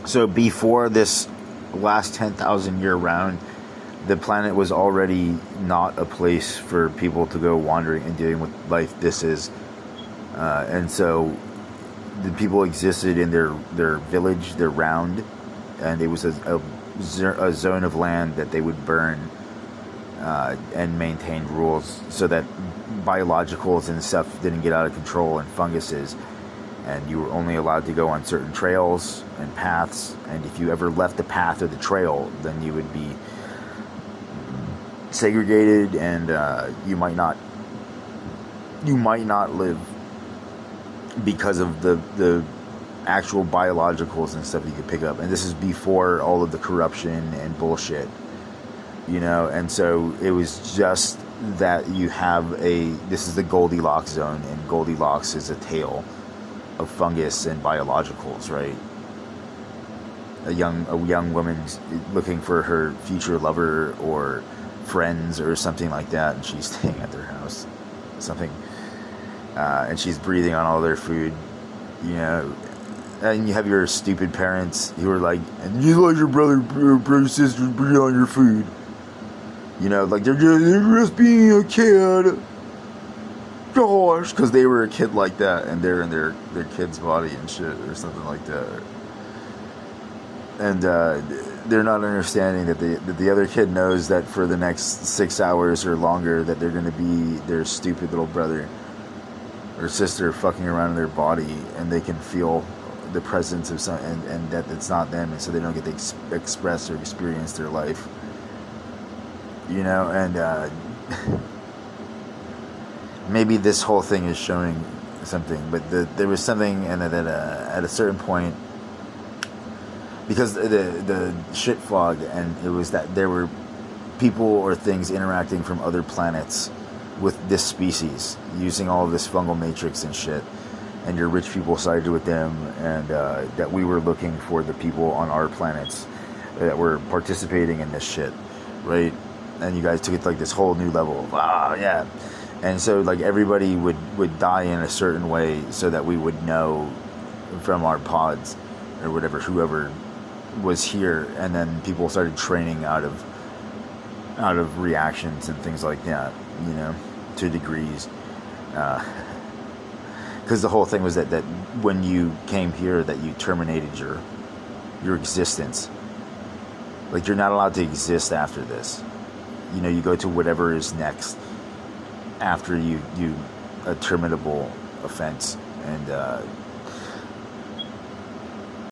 So before this last 10,000 year round, the planet was already not a place for people to go wandering and dealing with life this is. And so the people existed in their village, their round, and it was a zone of land that they would burn and maintain rules so that biologicals and stuff didn't get out of control, and funguses, and you were only allowed to go on certain trails and paths, and if you ever left the path or the trail, then you would be segregated, and you might not live because of the actual biologicals and stuff you could pick up. And this is before all of the corruption and bullshit, and so it was just that you have this is the Goldilocks zone, and Goldilocks is a tale of fungus and biologicals, right? A young woman looking for her future lover or friends or something like that, and she's staying at their house, and she's breathing on all their food, and you have your stupid parents who are like, and you let your brother sisters breathe on your food, like they're just being a kid, gosh, because they were a kid like that, and they're in their kid's body and shit or something like that, and they're not understanding that the other kid knows that for the next 6 hours or longer that they're going to be their stupid little brother or sister fucking around in their body, and they can feel the presence of some, and that it's not them, and so they don't get to express or experience their life, and maybe this whole thing is showing something, but there was something, and that at a certain point, because the shit fog, and it was that there were people or things interacting from other planets with this species, using all of this fungal matrix and shit, and your rich people sided with them, and that we were looking for the people on our planets that were participating in this shit, right? And you guys took it to like this whole new level of, yeah. And so like everybody would die in a certain way so that we would know from our pods or whatever, whoever was here, and then people started training out of reactions and things like that, to degrees, because the whole thing was that when you came here, that you terminated your existence. Like, you're not allowed to exist after this. You go to whatever is next after you a terminable offense, and